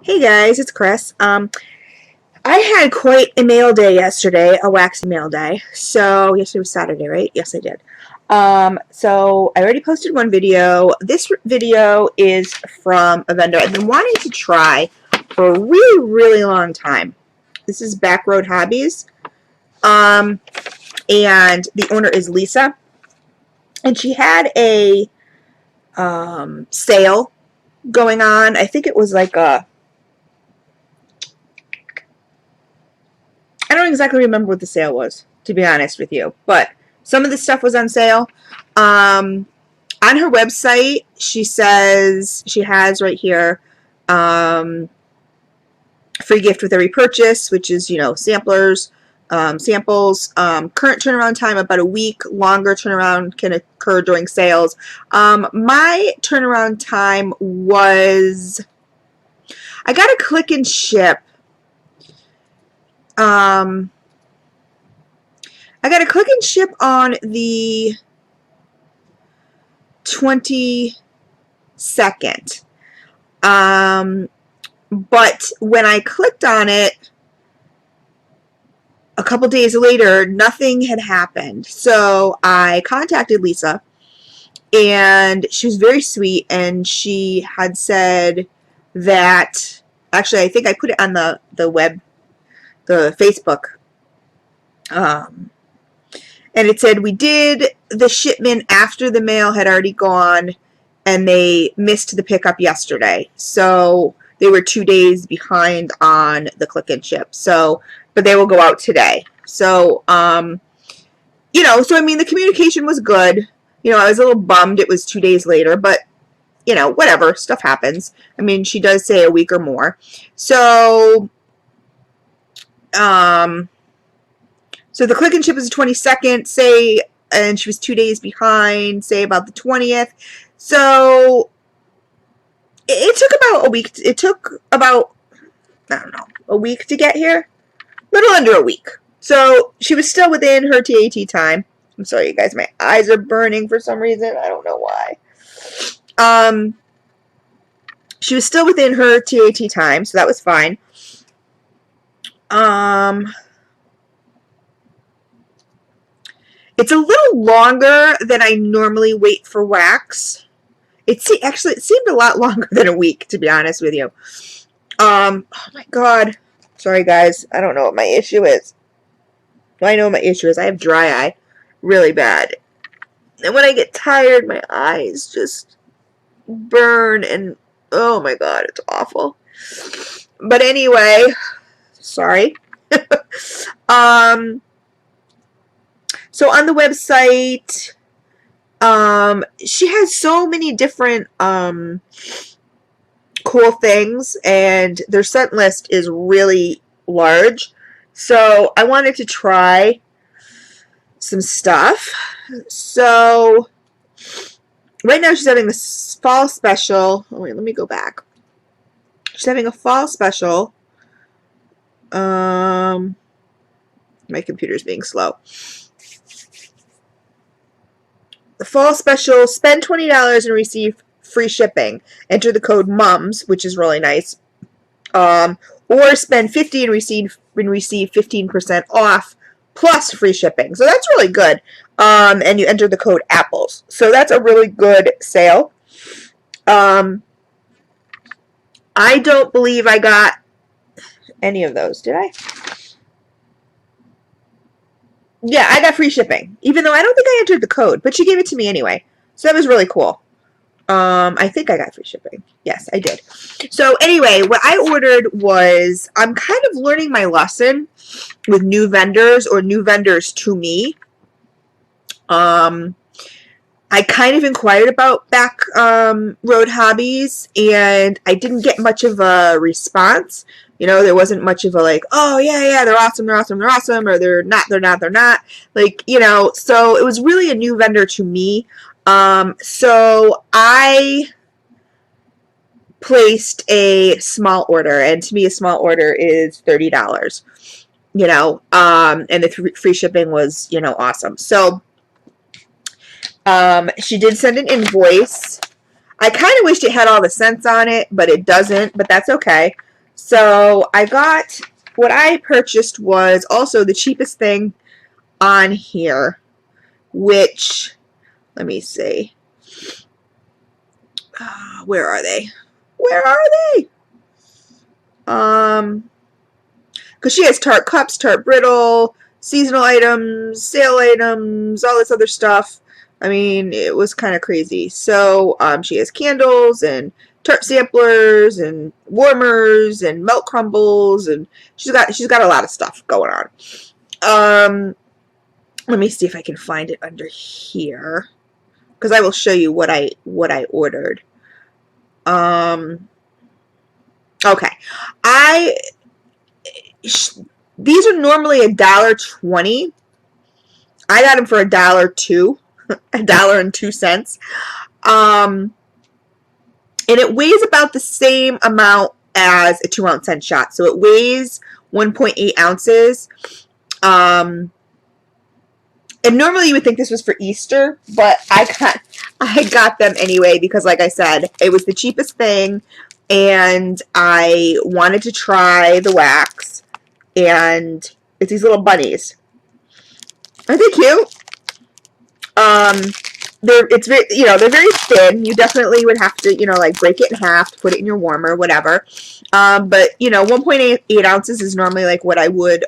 Hey guys, it's Chris. I had quite a mail day yesterday, a waxy mail day. So, yesterday was Saturday, right? Yes, I did. So I already posted one video. This video is from a vendor I've been wanting to try for a really, really long time. This is BACKROAD HOBBIES. And the owner is Lisa. And she had a sale going on. I think it was like I don't exactly remember what the sale was, to be honest with you, but some of the stuff was on sale. On her website, she says she has right here free gift with every purchase, which is, samplers, samples. Current turnaround time, about a week. Longer turnaround can occur during sales. My turnaround time was, I got a click and ship. I got a click and ship on the 22nd. But when I clicked on it a couple days later, nothing had happened. So I contacted Lisa, and she was very sweet, and she had said that, actually, I think I put it on the web, the Facebook, and it said we did the shipment after the mail had already gone, and they missed the pickup yesterday. So they were 2 days behind on the click and ship. So, but they will go out today. So, so I mean, the communication was good. I was a little bummed it was 2 days later, but whatever, stuff happens. I mean, she does say a week or more. So, so the click and ship is the 22nd, say, and she was 2 days behind, say about the 20th. So it took about a week. It took about, I don't know, a week to get here. A little under a week. So she was still within her TAT time. I'm sorry, you guys, my eyes are burning for some reason. I don't know why. She was still within her TAT time, so that was fine. It's a little longer than I normally wait for wax. It seemed a lot longer than a week, to be honest with you. Oh my god. Sorry, guys. I don't know what my issue is. Well, I know what my issue is. I have dry eye. Really bad. And when I get tired, my eyes just burn, and oh my god, it's awful. But anyway, sorry. So on the website, she has so many different cool things, and their scent list is really large. So I wanted to try some stuff. So right now she's having this fall special. Oh wait, let me go back. She's having a fall special. My computer's being slow. The fall special, spend $20 and receive free shipping. Enter the code MUMS, which is really nice. Or spend $50 and receive 15% off plus free shipping. So that's really good. And you enter the code APPLES. So that's a really good sale. I don't believe I got any of those, did I? Yeah, I got free shipping, even though I don't think I entered the code, but she gave it to me anyway. So that was really cool. I think I got free shipping. Yes, I did. So anyway, what I ordered was, I'm kind of learning my lesson with new vendors, or new vendors to me. I kind of inquired about BACKROAD Hobbies, and I didn't get much of a response. There wasn't much of a like, oh yeah, they're awesome, or they're not. Like, so it was really a new vendor to me. So I placed a small order, and to me a small order is $30. And the free shipping was, awesome. So she did send an invoice. I kind of wished it had all the cents on it, but it doesn't, but that's okay. So I got, what I purchased was also the cheapest thing on here, which, let me see. Where are they? Where are they? Because she has Tarte cups, Tarte brittle, seasonal items, sale items, all this other stuff. I mean, it was kind of crazy. So she has candles and Tarte samplers and warmers and melt crumbles, and she's got a lot of stuff going on. Let me see if I can find it under here, because I will show you what I ordered. Okay, these are normally $1.20. I got them for $1.02, $1.02. And it weighs about the same amount as a 2-ounce scent shot. So it weighs 1.8 ounces. And normally you would think this was for Easter, but I got them anyway because, like I said, it was the cheapest thing, and I wanted to try the wax. And it's these little bunnies. Aren't they cute? They're very thin. You definitely would have to, like break it in half to put it in your warmer, whatever. But 1.8 ounces is normally like what I would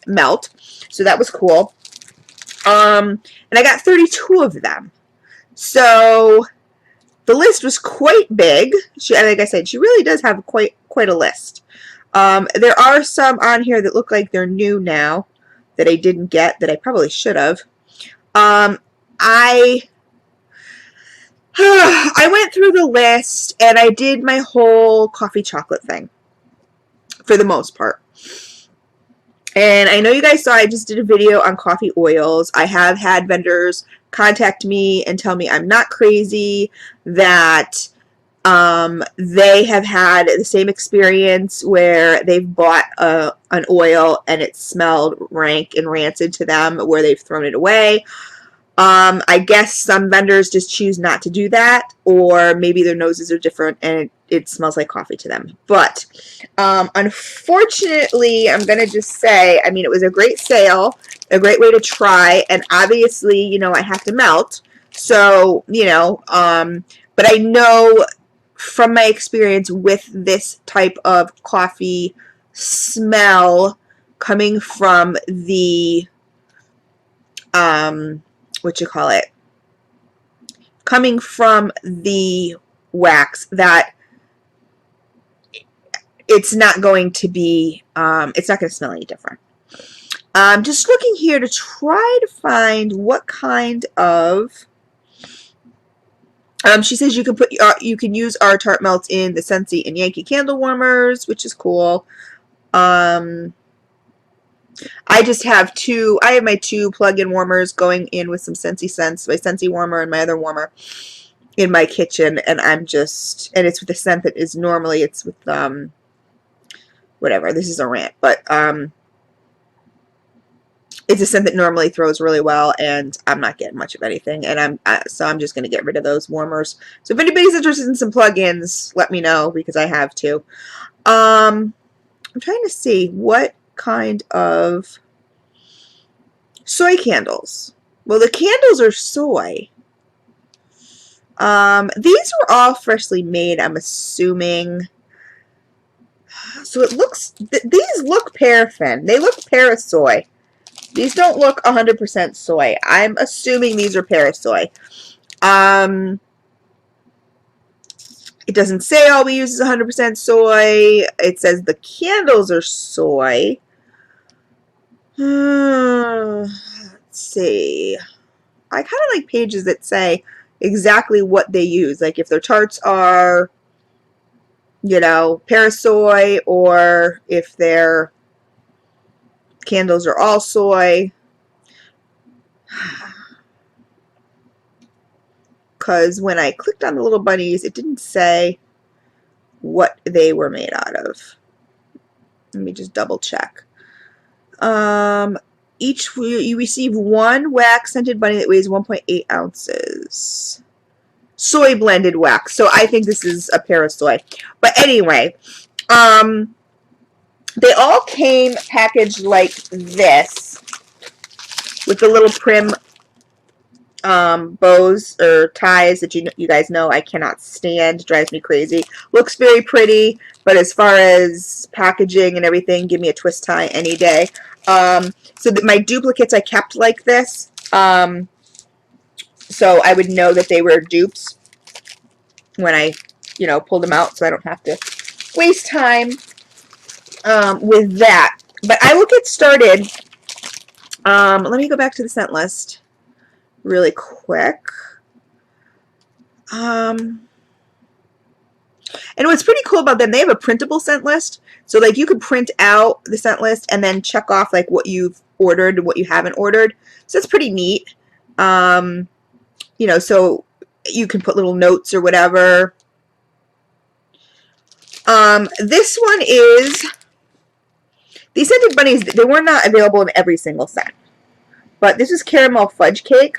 melt. So that was cool. And I got 32 of them. So the list was quite big. Like I said, she really does have quite a list. There are some on here that look like they're new now that I didn't get that I probably should have. I went through the list and I did my whole coffee chocolate thing for the most part. And I know you guys saw I just did a video on coffee oils. I have had vendors contact me and tell me I'm not crazy, that they have had the same experience where they've bought an oil and it smelled rank and rancid to them, where they've thrown it away. I guess some vendors just choose not to do that, or maybe their noses are different and it smells like coffee to them. But unfortunately, I'm going to just say, I mean, it was a great sale, a great way to try, and obviously, I have to melt. So, but I know from my experience with this type of coffee smell coming from the coming from the wax, that it's not going to be, it's not going to smell any different. Just looking here to try to find what kind of, she says you can use our Tarte melts in the Scentsy and Yankee candle warmers, which is cool. I just have I have my 2 plug-in warmers going in with some Scentsy scents, my Scentsy warmer and my other warmer in my kitchen, and and it's with a scent that is normally, it's with, whatever, this is a rant, but, it's a scent that normally throws really well, and I'm not getting much of anything, and so I'm just going to get rid of those warmers. So if anybody's interested in some plug-ins, let me know, because I have 2. I'm trying to see what kind of soy candles. Well, the candles are soy. These were all freshly made, I'm assuming. So it looks, these look paraffin. They look parasoy. These don't look 100% soy. I'm assuming these are parasoy. It doesn't say all we use is 100% soy. It says the candles are soy. Let's see. I kind of like pages that say exactly what they use. Like if their tarts are, parasoy, or if their candles are all soy. Because when I clicked on the little bunnies, it didn't say what they were made out of. Let me just double check. You receive 1 wax scented bunny that weighs 1.8 ounces. Soy blended wax. So I think this is a parasoy. But anyway, They all came packaged like this with the little prim bows or ties that you guys know I cannot stand. Drives me crazy. Looks very pretty, but as far as packaging and everything, give me a twist tie any day. So that my duplicates I kept like this, so I would know that they were dupes when I, pulled them out, so I don't have to waste time with that. But I will get started. Let me go back to the scent list really quick. And what's pretty cool about them, they have a printable scent list. So like you could print out the scent list and then check off like what you've ordered and what you haven't ordered. So that's pretty neat. So you can put little notes or whatever. This one is, these scented bunnies, they were not available in every single scent. But this is caramel fudge cake.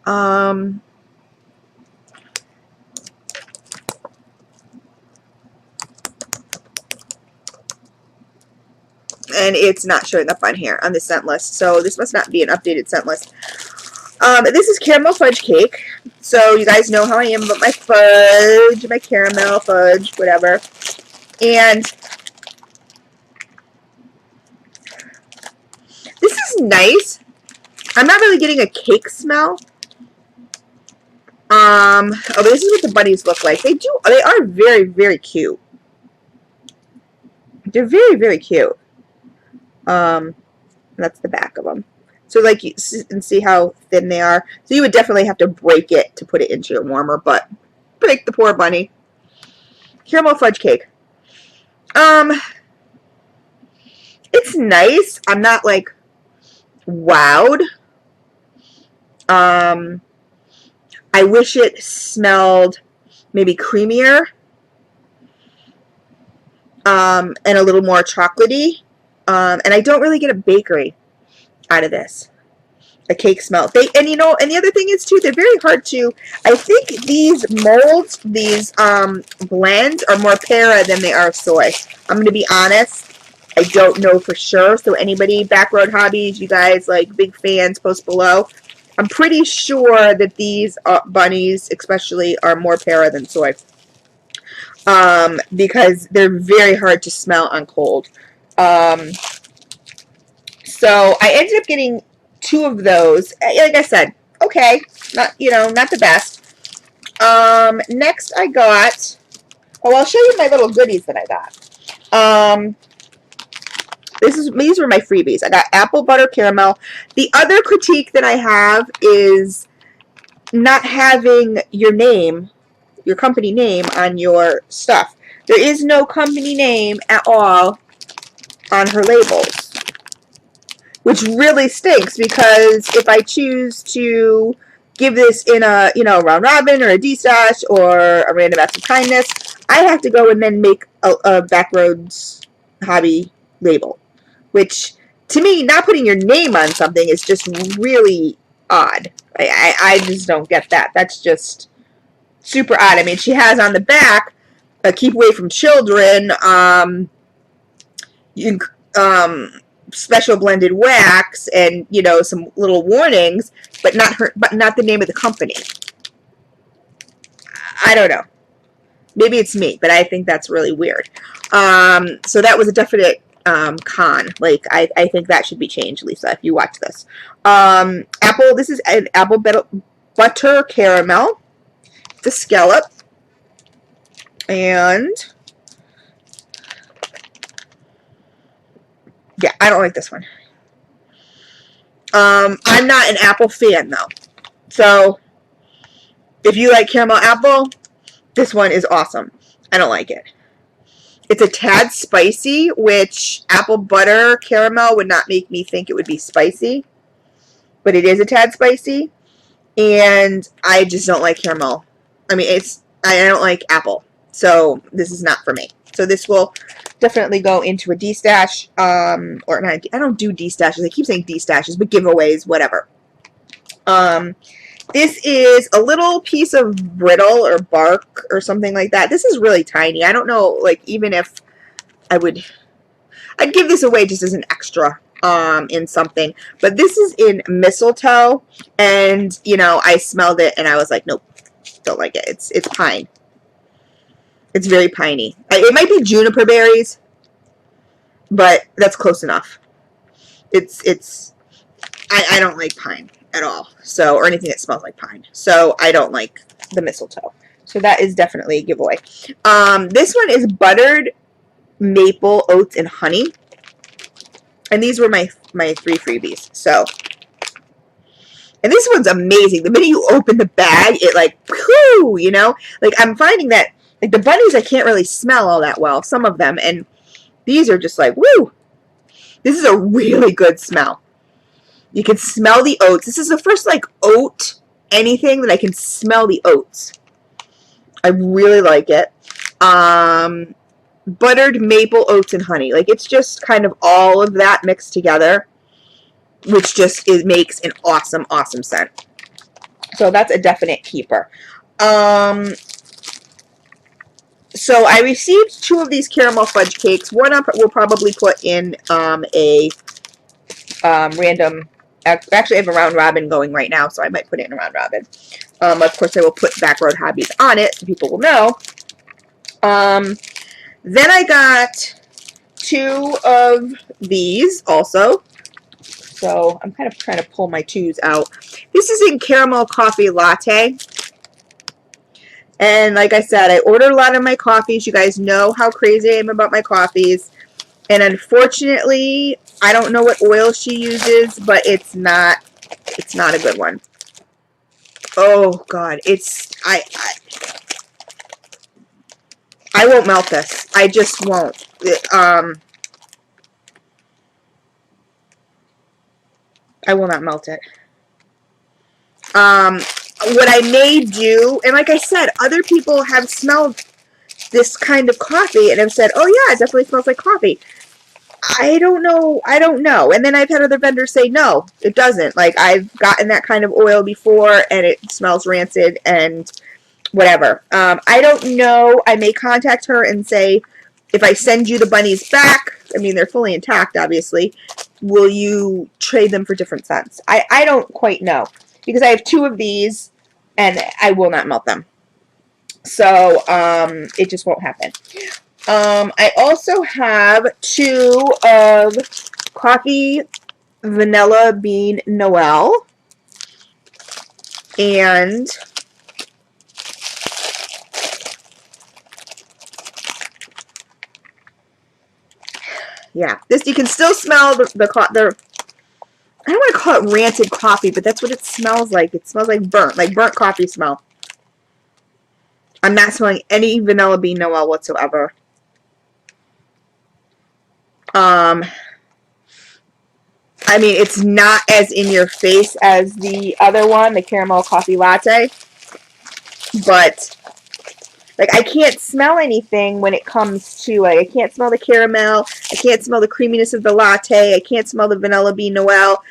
And it's not showing up on here on the scent list, so this must not be an updated scent list. This is caramel fudge cake, so you guys know how I am about my fudge, my caramel fudge, whatever. And this is nice. I'm not really getting a cake smell. Oh, this is what the bunnies look like. They are very, very cute. They're very, very cute. That's the back of them. So like you can see how thin they are. So you would definitely have to break it to put it into your warmer, but break the poor bunny. Caramel fudge cake. It's nice. I'm not like wowed. I wish it smelled maybe creamier. And a little more chocolatey. And I don't really get a bakery out of this. A cake smell. And the other thing is too, they're very hard to, I think these molds, these blends are more para than they are soy. I'm going to be honest. I don't know for sure. So anybody, Backroad Hobbies, you guys like big fans, post below. I'm pretty sure that these bunnies especially are more para than soy. Because they're very hard to smell on cold. So I ended up getting 2 of those. Like I said, okay, not the best. Next I got, I'll show you my little goodies that I got. These were my freebies. I got apple butter caramel. The other critique that I have is not having your name, your company name on your stuff. There is no company name at all on her labels, which really stinks, because if I choose to give this in a round robin or a D-stash or a random act of kindness, I have to go and then make a Backroads Hobby label, which to me, not putting your name on something is just really odd. I just don't get that. That's just super odd. I mean, she has on the back, keep away from children, special blended wax, and some little warnings, but not the name of the company. I don't know. Maybe it's me, but I think that's really weird. So that was a definite con. Like I think that should be changed, Lisa, if you watch this. This is an apple butter caramel, the scallop, and yeah, I don't like this one. I'm not an apple fan though, so if you like caramel apple, this one is awesome. I don't like it. It's a tad spicy, which apple butter caramel would not make me think it would be spicy, but it is a tad spicy, and I just don't like caramel. I mean, I don't like apple, so this is not for me. So this will definitely go into a D-stash, or not, I don't do D-stashes. I keep saying D-stashes, but giveaways, whatever. This is a little piece of brittle or bark or something like that. This is really tiny. I don't know, like, even if I would, I'd give this away just as an extra in something. But this is in mistletoe, and, you know, I smelled it and I was like, nope, don't like it. It's pine. It's very piney. It might be juniper berries, but that's close enough. I don't like pine at all, so, or anything that smells like pine. So I don't like the mistletoe. So that is definitely a giveaway. This one is buttered maple, oats, and honey. And these were my 3 freebies. So, and this one's amazing. The minute you open the bag, it like, whoo, you know? Like, I'm finding that, like, the bunnies I can't really smell all that well, some of them, and these are just like, woo! This is a really good smell. You can smell the oats. This is the first, like, oat anything that I can smell the oats. I really like it. Buttered maple, oats, and honey. Like, it's just kind of all of that mixed together, which just makes an awesome, awesome scent. So that's a definite keeper. So I received 2 of these caramel fudge cakes. One we'll probably put in a random. Actually, I have a round robin going right now, so I might put it in a round robin. Of course, I will put BACKROAD Hobbies on it, so people will know. Then I got 2 of these also. So I'm kind of trying to pull my 2s out. This is in caramel coffee latte. And like I said, I ordered a lot of my coffees. You guys know how crazy I am about my coffees. And unfortunately, I don't know what oil she uses, but it's not a good one. Oh God, I won't melt this. I just won't. I will not melt it. What I may do, and like I said, other people have smelled this kind of coffee and have said, oh yeah, it definitely smells like coffee. I don't know. And then I've had other vendors say, no, it doesn't. Like, I've gotten that kind of oil before and it smells rancid and whatever. I don't know. I may contact her and say, if I send you the bunnies back, I mean, they're fully intact, obviously, will you trade them for different scents? I don't quite know, because I have 2 of these and I will not melt them. So, it just won't happen. I also have 2 of Coffee Vanilla Bean Noel. And yeah, this, you can still smell the I don't want to call it rancid coffee, but that's what it smells like. It smells like burnt coffee smell. I'm not smelling any Vanilla Bean Noel whatsoever. I mean, it's not as in your face as the other one, the caramel coffee latte, but like, I can't smell anything when it comes to, like, I can't smell the caramel, I can't smell the creaminess of the latte, I can't smell the Vanilla Bean Noel,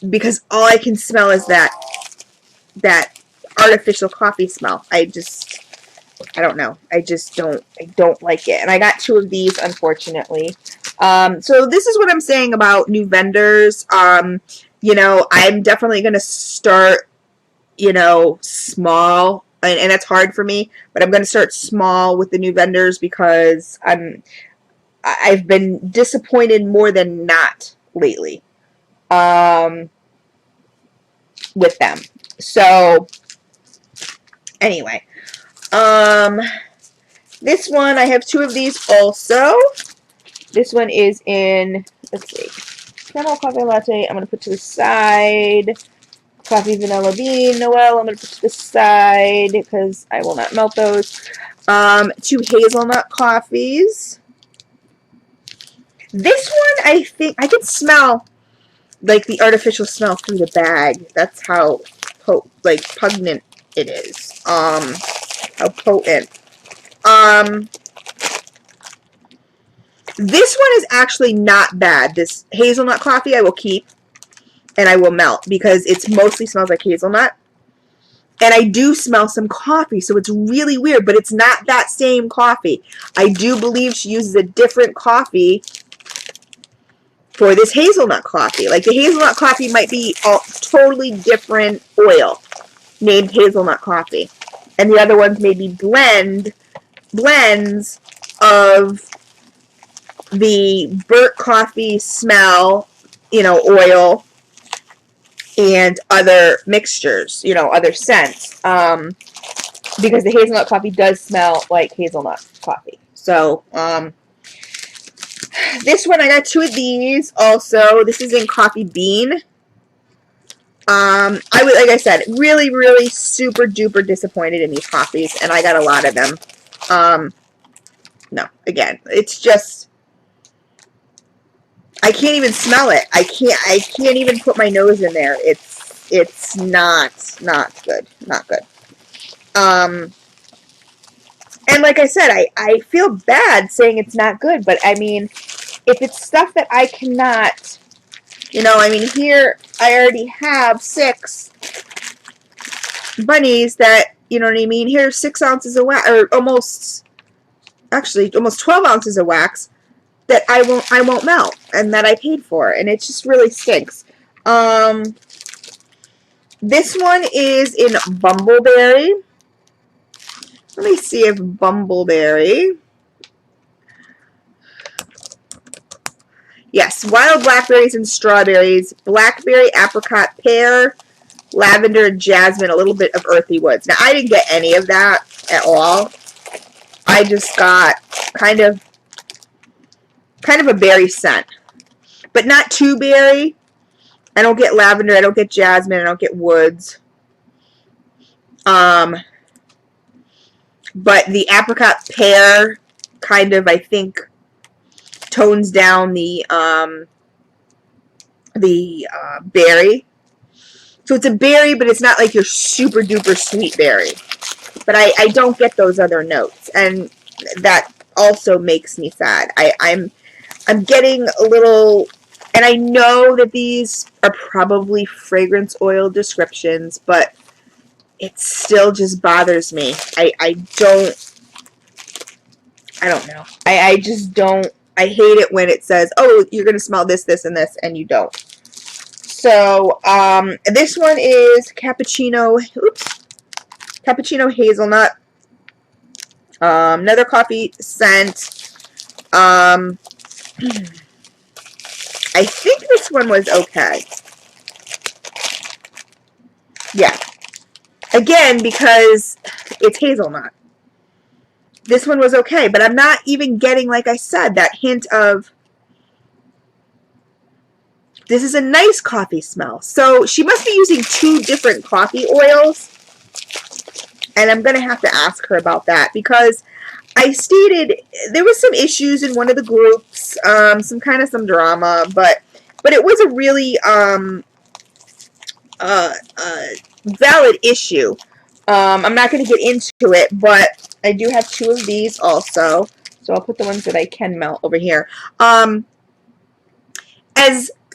because all I can smell is that artificial coffee smell. I don't know. I don't like it. And I got 2 of these, unfortunately. So this is what I'm saying about new vendors. You know, I'm definitely going to start, you know, small. And it's hard for me, but I'm going to start small with the new vendors, because I've been disappointed more than not lately with them. So anyway, this one, I have 2 of these also. This one is in, let's see, caramel coffee latte, I'm going to put to the side. Coffee Vanilla Bean Noel, I'm going to put to the side, because I will not melt those. 2 hazelnut coffees. This one, I think, I can smell, like, the artificial smell through the bag. That's how, pungent it is. How potent. This one is actually not bad. This hazelnut coffee I will keep and I will melt, because it mostly smells like hazelnut. And I do smell some coffee, so it's really weird, but it's not that same coffee. I do believe she uses a different coffee for this hazelnut coffee. Like the hazelnut coffee might be a totally different oil named hazelnut coffee. And the other ones may be blends of the burnt coffee smell, oil, and other mixtures, other scents. Because the hazelnut coffee does smell like hazelnut coffee. So, this one, I got 2 of these also. This is in coffee bean. I was, like I said, really, really super duper disappointed in these coffees, and I got a lot of them. No, again, it's just, I can't even smell it. I can't even put my nose in there. It's not good. Not good. And like I said, I feel bad saying it's not good, but I mean, if it's stuff that I cannot, here I already have 6 bunnies that, here's 6 ounces of wax, or almost 12 ounces of wax that I won't melt, and that I paid for, and it just really stinks. This one is in Bumbleberry. Let me see if Bumbleberry. Yes, wild blackberries and strawberries, blackberry, apricot, pear, lavender, jasmine, a little bit of earthy woods. Now, I didn't get any of that at all. I just got kind of a berry scent, but not too berry. I don't get lavender, I don't get jasmine, I don't get woods. But the apricot pear kind of, I think, tones down the berry. So it's a berry, but it's not like your super duper sweet berry. But I don't get those other notes, and that also makes me sad. I'm getting a little, and I know that these are probably fragrance oil descriptions, but it still just bothers me. I don't know. I just don't. I hate it when it says, oh, you're going to smell this, this, and this, and you don't. So, this one is cappuccino hazelnut. Another coffee scent. I think this one was okay. Yeah. Again, because it's hazelnut. This one was okay, but I'm not even getting, like I said, that hint of, this is a nice coffee smell. So she must be using 2 different coffee oils, and I'm going to have to ask her about that, because I stated there was some issues in one of the groups, some drama, but it was a really valid issue. I'm not going to get into it, but I do have 2 of these also, so I'll put the ones that I can melt over here. As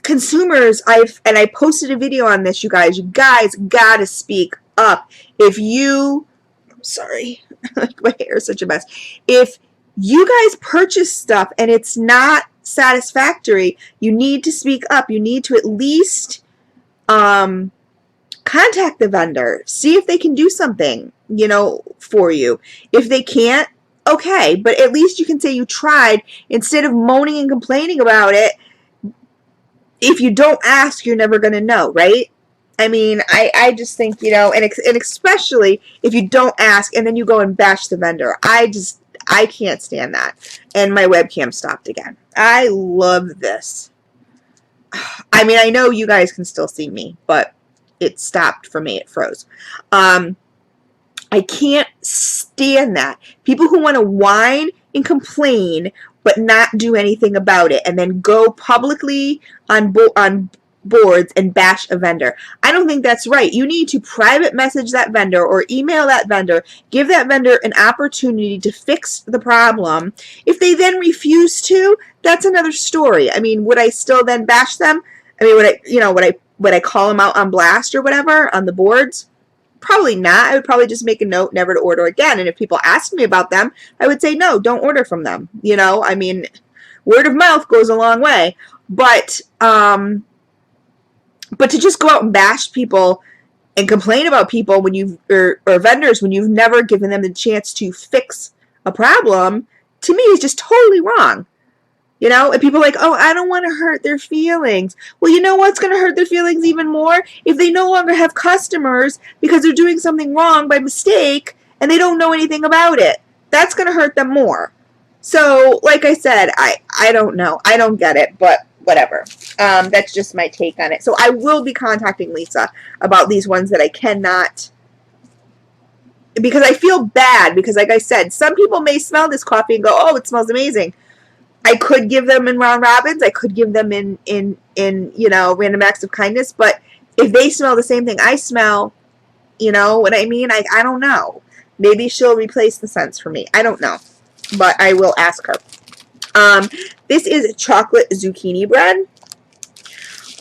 consumers, I posted a video on this, you guys gotta speak up. If you, I'm sorry, my hair is such a mess. If you guys purchase stuff and it's not satisfactory, you need to speak up. You need to at least contact the vendor. See if they can do something, for you. If they can't, okay, but at least you can say you tried instead of moaning and complaining about it. If you don't ask, you're never going to know, right? I mean, I just think, and especially if you don't ask and then you go and bash the vendor. I can't stand that. And my webcam stopped again. I love this. I mean, I know you guys can still see me, but it stopped for me. It froze. I can't stand that. People who want to whine and complain but not do anything about it, and then go publicly on boards and bash a vendor. I don't think that's right. You need to private message that vendor or email that vendor, give that vendor an opportunity to fix the problem. If they then refuse to, that's another story. I mean, would I still then bash them? I mean, would I call them out on blast or whatever on the boards? Probably not. I would probably just make a note never to order again. And if people ask me about them, I would say, no, don't order from them. You know, I mean, word of mouth goes a long way. But to just go out and bash people and complain about people when you've, or vendors when you've never given them the chance to fix a problem, to me is just totally wrong. You know, and people are like, oh, I don't want to hurt their feelings. Well, you know what's going to hurt their feelings even more? If they no longer have customers because they're doing something wrong by mistake and they don't know anything about it. That's going to hurt them more. So, like I said, I don't know. I don't get it, but whatever. That's just my take on it. So I will be contacting Lisa about these ones that I cannot, because I feel bad, because like I said, some people may smell this coffee and go, oh, it smells amazing. I could give them in round robins. I could give them in you know, random acts of kindness. But if they smell the same thing I smell, you know what I mean? I don't know. Maybe she'll replace the scents for me. I don't know. But I will ask her. This is chocolate zucchini bread.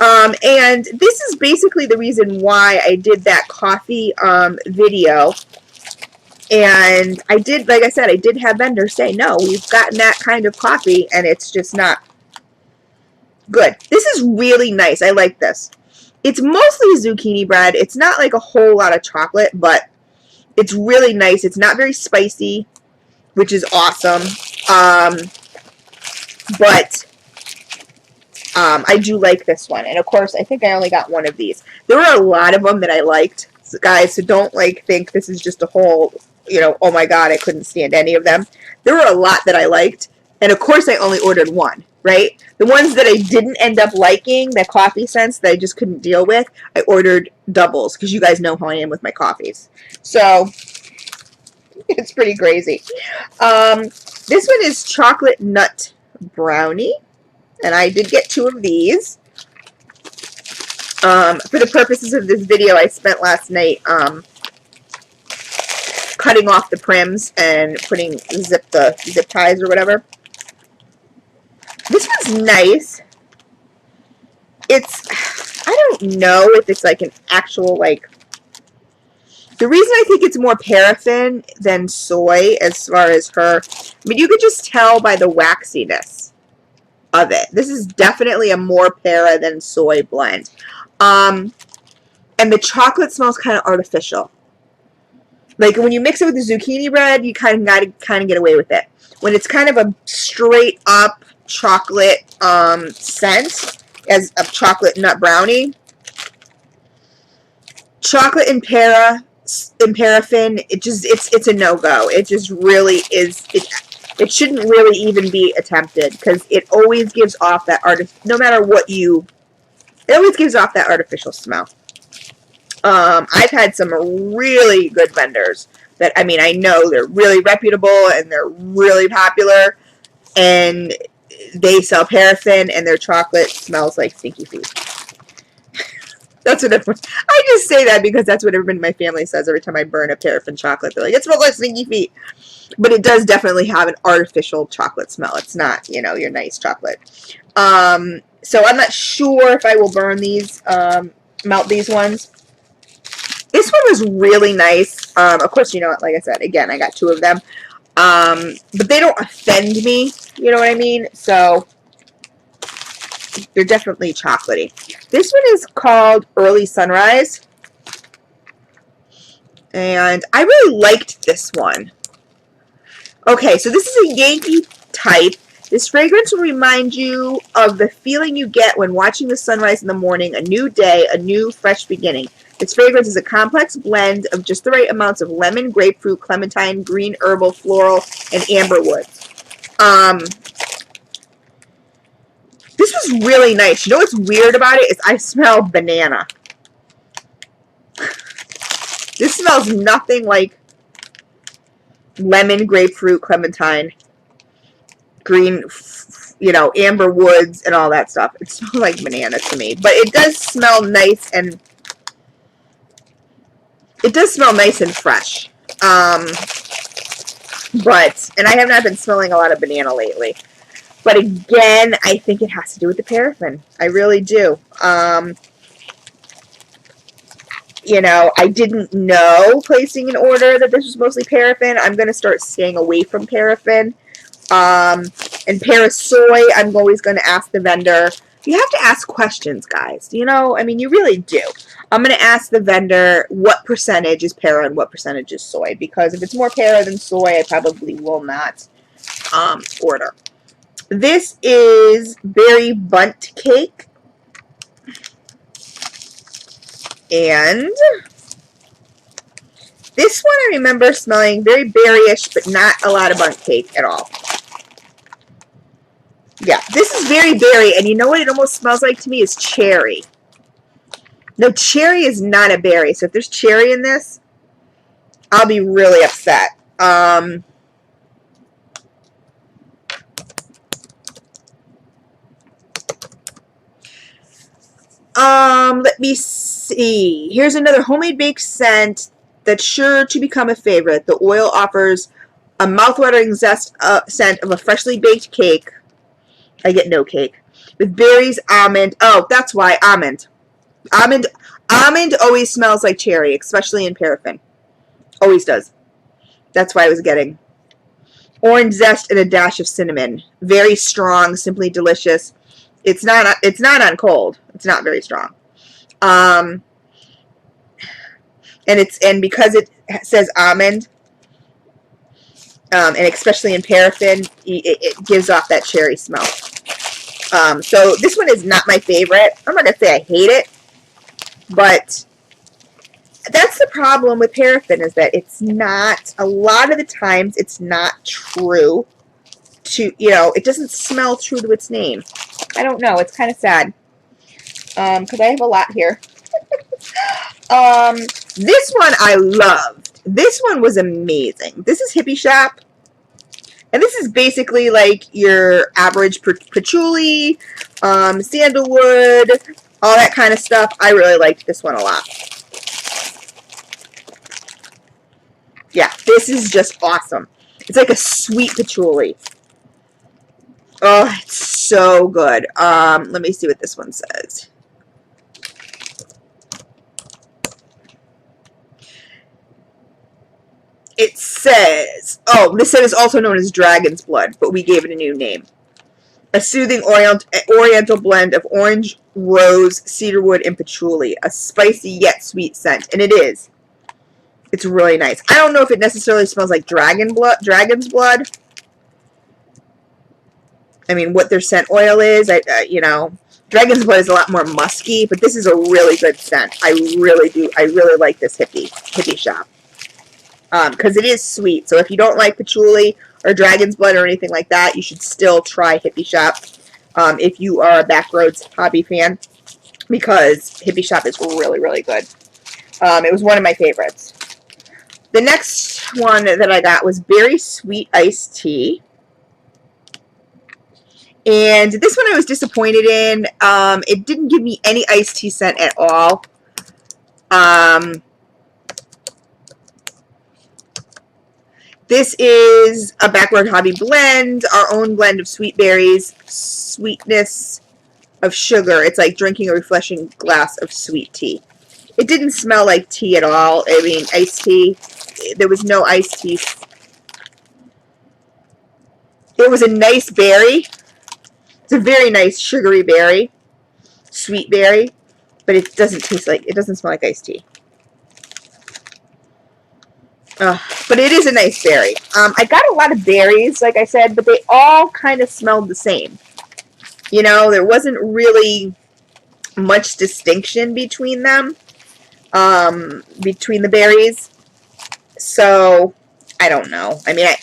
And this is basically the reason why I did that coffee video. And I did, like I said, I did have vendors say, no, we've gotten that kind of coffee, and it's just not good. This is really nice. I like this. It's mostly zucchini bread. It's not like a whole lot of chocolate, but it's really nice. It's not very spicy, which is awesome. But I do like this one. And, of course, I think I only got one of these. There were a lot of them that I liked, so guys, so don't, like, think this is just a whole, you know, oh my god, I couldn't stand any of them. There were a lot that I liked, and of course I only ordered one, right? The ones that I didn't end up liking, the coffee scents that I just couldn't deal with, I ordered doubles, because you guys know how I am with my coffees. So, it's pretty crazy. This one is chocolate nut brownie, and I did get two of these. For the purposes of this video, I spent last night cutting off the prims and putting zip ties or whatever. This one's nice. It's, I don't know if it's like an actual, like, the reason I think it's more paraffin than soy as far as her, I mean, you could just tell by the waxiness of it. This is definitely a more para than soy blend. And the chocolate smells kind of artificial. Like, when you mix it with the zucchini bread, you kind of get away with it. When it's kind of a straight up chocolate scent as a chocolate nut brownie, chocolate and paraffin, it's a no-go. It just really is. It shouldn't really even be attempted, because it always gives off that no matter what you, it always gives off that artificial smell. I've had some really good vendors that, I mean, I know they're really reputable and they're really popular, and they sell paraffin and their chocolate smells like stinky feet. That's what I just say that because that's what everybody in my family says every time I burn a paraffin chocolate. They're like, it smells like stinky feet. But it does definitely have an artificial chocolate smell. It's not, you know, your nice chocolate. So I'm not sure if I will burn these, melt these ones. This one was really nice. Of course, you know, like I said, again, I got two of them. But they don't offend me, you know what I mean? So they're definitely chocolatey. This one is called Early Sunrise. And I really liked this one. Okay, so this is a Yankee type. This fragrance will remind you of the feeling you get when watching the sunrise in the morning, a new day, a new, fresh beginning. Its fragrance is a complex blend of just the right amounts of lemon, grapefruit, clementine, green herbal, floral, and amber woods. This was really nice. You know what's weird about it is I smell banana. This smells nothing like lemon, grapefruit, clementine, green, you know, amber woods, and all that stuff. It smells like banana to me. But it does smell nice, and it does smell nice and fresh. But, and I have not been smelling a lot of banana lately. But again, I think it has to do with the paraffin. I really do. you know, I didn't know placing an order that this was mostly paraffin. I'm going to start staying away from paraffin. And Parasoy, I'm always going to ask the vendor. You have to ask questions, guys. You know, I mean, you really do. I'm going to ask the vendor what percentage is para and what percentage is soy. Because if it's more para than soy, I probably will not order. This is berry bundt cake. And this one I remember smelling very berry-ish, but not a lot of bundt cake at all. Yeah, this is very berry, and you know what it almost smells like to me is cherry. No, cherry is not a berry, so if there's cherry in this, I'll be really upset. Let me see. Here's another homemade baked scent that's sure to become a favorite. The oil offers a mouthwatering scent of a freshly baked cake. I get no cake. With berries, almond. Oh, that's why. Almond. Almond always smells like cherry, especially in paraffin. Always does. That's why I was getting. Orange zest and a dash of cinnamon. Very strong, simply delicious. It's not on cold. It's not very strong. And because it says almond, and especially in paraffin, it gives off that cherry smell. So this one is not my favorite. I'm not gonna say I hate it, but that's the problem with paraffin, is that it's not, a lot of the times it's not true to, you know, it doesn't smell true to its name. I don't know. It's kind of sad. Because I have a lot here. This one I loved. This one was amazing. This is Hippie Shop. And this is basically like your average patchouli, sandalwood, all that kind of stuff. I really liked this one a lot. Yeah, this is just awesome. It's like a sweet patchouli. Oh, it's so good. Let me see what this one says. It says, oh, this is also known as dragon's blood, but we gave it a new name. A soothing oriental blend of orange, rose, cedarwood, and patchouli. A spicy yet sweet scent. And it is. It's really nice. I don't know if it necessarily smells like dragon's blood. I mean, what their scent oil is, you know, dragon's blood is a lot more musky, but this is a really good scent. I really like this Hippie Shop. Because it is sweet. So if you don't like patchouli or dragon's blood or anything like that, you should still try Hippie Shop if you are a Backroads hobby fan, because Hippie Shop is really, really good. It was one of my favorites. The next one that I got was Berry Sweet Iced Tea. And this one I was disappointed in. It didn't give me any iced tea scent at all. This is a Backward Hobby blend, our own blend of sweet berries, sweetness of sugar. It's like drinking a refreshing glass of sweet tea. It didn't smell like tea at all. I mean, iced tea. There was no iced tea. It was a nice berry. It's a very nice sugary berry, sweet berry, but it doesn't smell like iced tea. But it is a nice berry. I got a lot of berries, like I said, but they all kind of smelled the same. You know, there wasn't really much distinction between them, between the berries. So, I don't know. I mean, I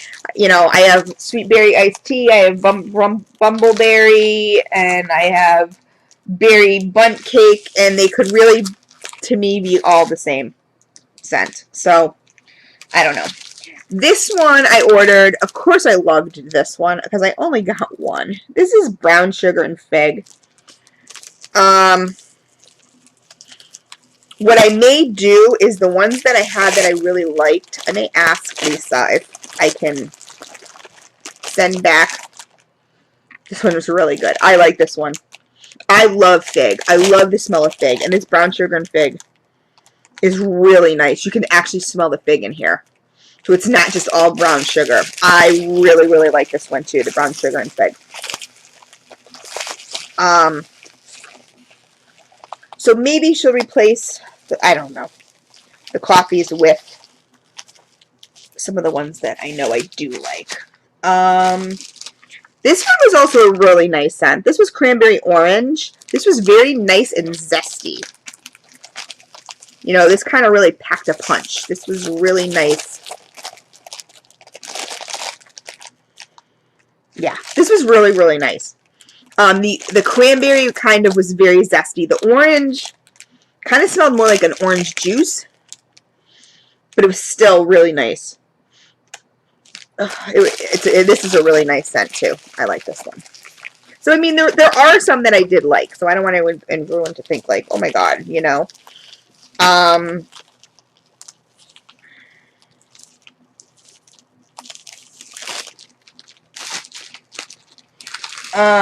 have sweet berry iced tea, I have bumbleberry, and I have berry bundt cake, and they could really, to me, be all the same scent. So, I don't know. This one I ordered. Of course I loved this one because I only got one. This is brown sugar and fig. What I may do is the ones that I had that I really liked, I may ask Lisa if I can send back. This one was really good. I like this one. I love fig. I love the smell of fig. And this brown sugar and fig is really nice. You can actually smell the fig in here. So it's not just all brown sugar. I really, really like this one too, the brown sugar and fig. So maybe she'll replace, I don't know, the coffees with some of the ones that I know I do like. This one was also a really nice scent. This was Cranberry Orange. This was very nice and zesty. You know, this kind of really packed a punch. This was really nice. Yeah, this was really, really nice. The cranberry kind of was very zesty. The orange kind of smelled more like an orange juice, but it was still really nice. This is a really nice scent too. I like this one. So, I mean, there are some that I did like, so I don't want everyone to think like, oh my god, you know.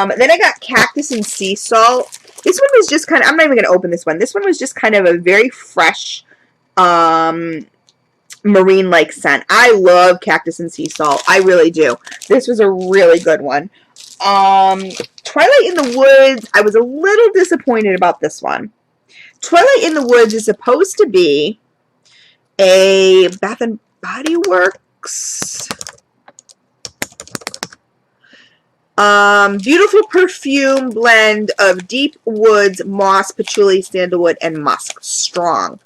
Then I got Cactus and Sea Salt. This one was just kind of, I'm not even going to open this one. This one was just kind of a very fresh, marine-like scent. I love Cactus and Sea Salt. I really do. This was a really good one. Twilight in the Woods, I was a little disappointed about this one. Twilight in the Woods is supposed to be a Bath and Body Works beautiful perfume blend of deep woods, moss, patchouli, sandalwood, and musk. Strong.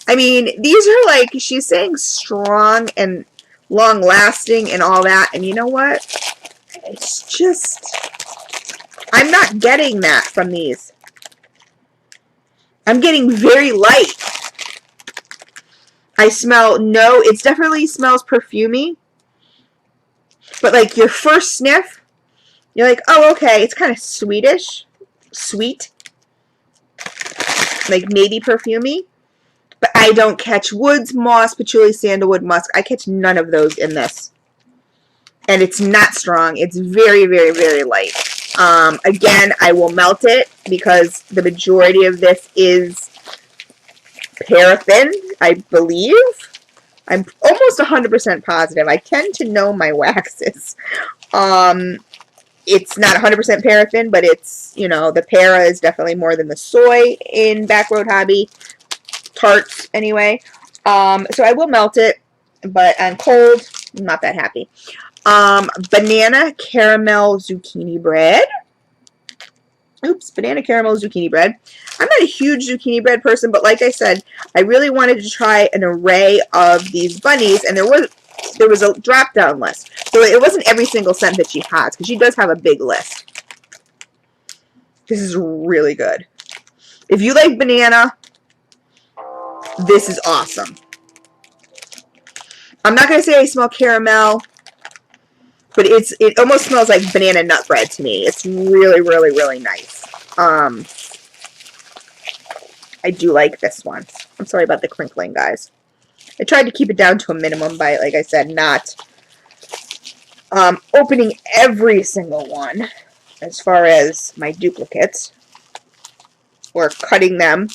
I mean, these are like, she's saying strong and long-lasting and all that, and you know what? It's just, I'm not getting that from these. I'm getting very light. I smell, no, it definitely smells perfumey, but like your first sniff, you're like, oh, okay, it's kind of sweetish, sweet, like maybe perfumey. But I don't catch woods, moss, patchouli, sandalwood, musk. I catch none of those in this. And it's not strong. It's very, very, very light. Again, I will melt it because the majority of this is paraffin, I believe. I'm almost 100% positive. I tend to know my waxes. It's not 100% paraffin, but it's, you know, the para is definitely more than the soy in BACKROAD Hobby. Tarts, anyway. So I will melt it, but on cold, I'm not that happy. Banana caramel zucchini bread. Oops, banana caramel zucchini bread. I'm not a huge zucchini bread person, but like I said, I really wanted to try an array of these bunnies, and there was a drop-down list. So it wasn't every single scent that she has, because she does have a big list. This is really good. If you like banana, this is awesome. I'm not going to say I smell caramel, but it almost smells like banana nut bread to me. It's really, really, really nice. I do like this one. I'm sorry about the crinkling, guys. I tried to keep it down to a minimum by, like I said, not opening every single one as far as my duplicates or cutting them,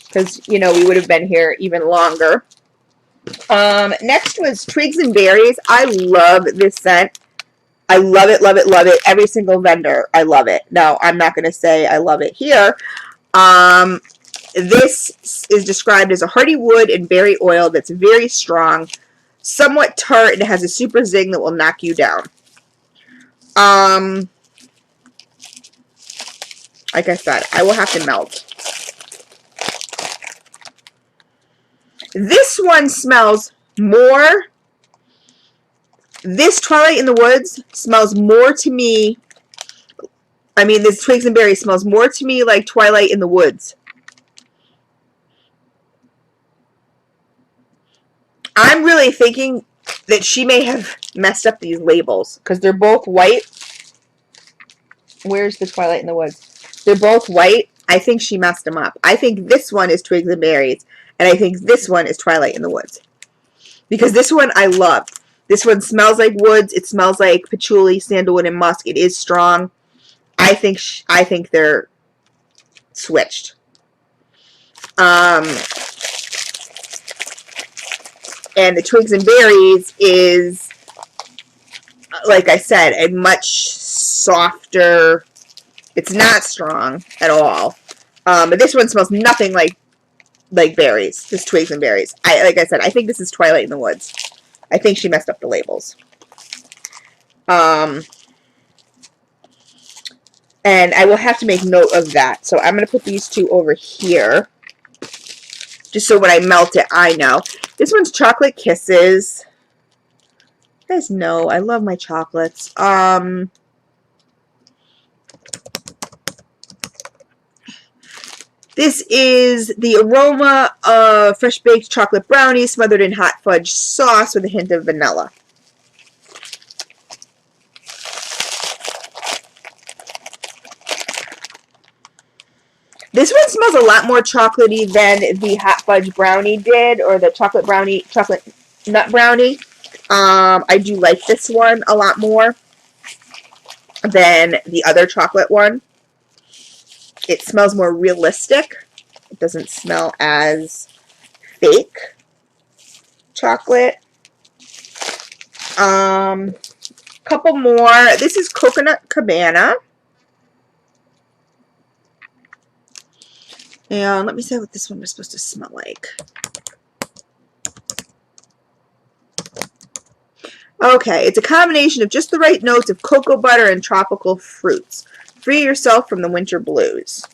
because, you know, we would have been here even longer. Next was Twigs and Berries. I love this scent. I love it, love it, love it. Every single vendor, I love it. No, I'm not going to say I love it here. This is described as a hearty wood and berry oil that's very strong, somewhat tart, and has a super zing that will knock you down. Like I said, I will have to melt. This one smells more, this Twilight in the Woods smells more to me, I mean, this Twigs and Berries smells more to me like Twilight in the Woods. I'm really thinking that she may have messed up these labels, because they're both white. Where's the Twilight in the Woods? They're both white. I think she messed them up. I think this one is Twigs and Berries, and I think this one is Twilight in the Woods. Because this one I love. This one smells like woods. It smells like patchouli, sandalwood, and musk. It is strong. I think they're switched. And the Twigs and Berries is, like I said, a much softer. It's not strong at all. But this one smells nothing like berries. This Twigs and Berries. Like I said, I think this is Twilight in the Woods. I think she messed up the labels. And I will have to make note of that. So I'm going to put these two over here. Just so when I melt it, I know. This one's Chocolate Kisses. You guys know I love my chocolates. This is the aroma of fresh baked chocolate brownie smothered in hot fudge sauce with a hint of vanilla. This one smells a lot more chocolatey than the hot fudge brownie did, or the chocolate nut brownie. I do like this one a lot more than the other chocolate one. It smells more realistic. It doesn't smell as fake chocolate. Couple more. This is Coconut Cabana. And let me see what this one was supposed to smell like. Okay, it's a combination of just the right notes of cocoa butter and tropical fruits. Free yourself from the winter blues.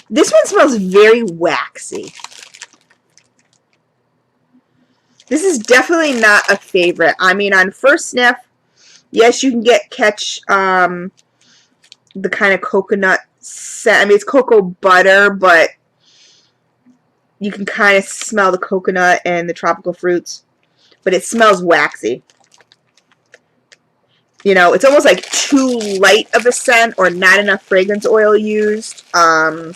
This one smells very waxy. This is definitely not a favorite. I mean, on first sniff, yes, you can catch the kind of coconut scent. I mean, it's cocoa butter, but you can kind of smell the coconut and the tropical fruits. But it smells waxy. You know, it's almost like too light of a scent or not enough fragrance oil used. I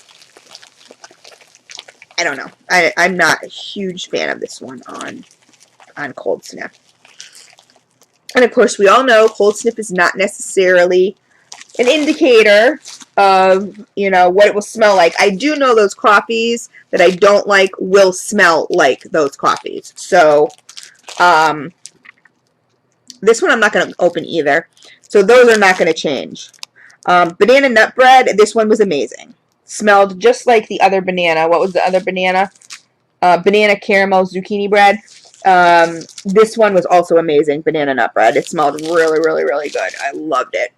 don't know. I'm not a huge fan of this one on cold sniff. And of course, we all know cold sniff is not necessarily an indicator of, you know, what it will smell like. I do know those coffees that I don't like will smell like those coffees. So, this one I'm not going to open either. So those are not going to change. Banana nut bread, this one was amazing. Smelled just like the other banana. What was the other banana? Banana caramel zucchini bread. This one was also amazing. Banana nut bread. It smelled really, really, really good. I loved it.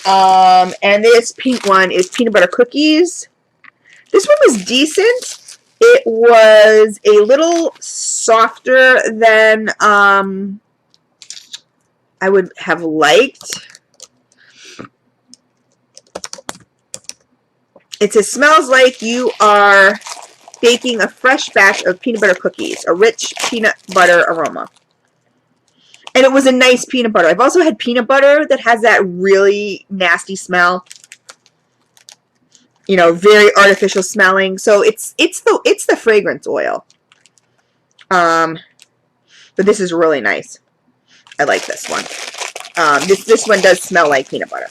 And this pink one is peanut butter cookies. This one was decent. It was a little softer than I would have liked. It says, smells like you are baking a fresh batch of peanut butter cookies. A rich peanut butter aroma. And it was a nice peanut butter. I've also had peanut butter that has that really nasty smell. You know, very artificial smelling. So it's the fragrance oil. But this is really nice. I like this one. This one does smell like peanut butter.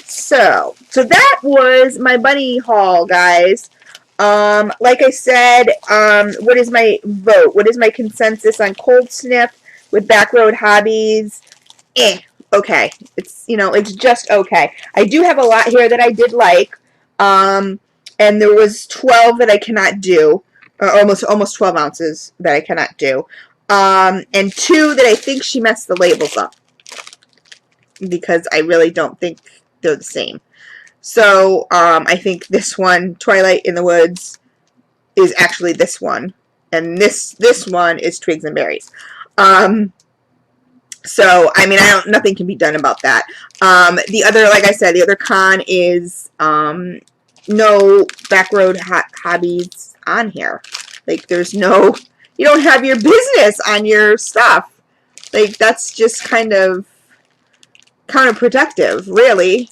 So that was my bunny haul, guys. Like I said, what is my vote? What is my consensus on cold sniff with BACKROAD Hobbies? Okay. It's, you know, it's just okay. I do have a lot here that I did like. And there was 12 that I cannot do. Or almost 12 ounces that I cannot do. And 2 that I think she messed the labels up. Because I really don't think they're the same. So, I think this one, Twilight in the Woods, is actually this one. And this one is Twigs and Berries. So, I mean, nothing can be done about that. The other, like I said, the other con is, no BACKROAD Hobbies on here. Like, there's no, you don't have your business on your stuff. Like, that's just kind of counterproductive, really.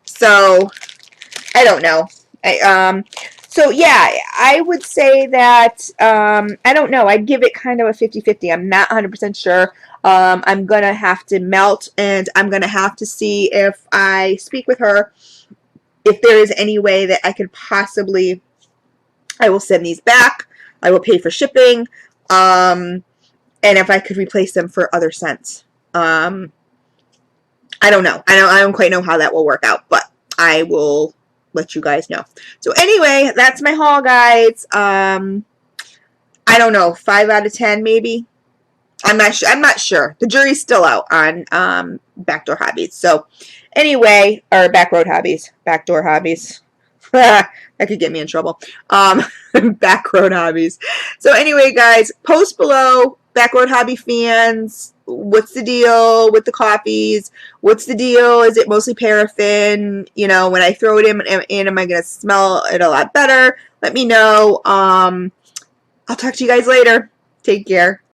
So, I don't know. So yeah, I would say that I don't know. I'd give it kind of a 50-50. I'm not 100% sure. I'm gonna have to melt, and I'm gonna have to see if I speak with her, if there is any way that I could possibly. I will send these back. I will pay for shipping, and if I could replace them for other scents. I don't know. I don't quite know how that will work out, but I will let you guys know. So anyway, that's my haul, guys. I don't know, 5 out of 10 maybe. I'm not sure. I'm not sure. The jury's still out on Backdoor Hobbies. So anyway, or Backroad Hobbies, Backdoor Hobbies. That could get me in trouble. Backroad Hobbies. So anyway, guys, post below, Backroad Hobby fans. What's the deal with the coffees? What's the deal? Is it mostly paraffin? You know, when I throw it in am I going to smell it a lot better? Let me know. I'll talk to you guys later. Take care.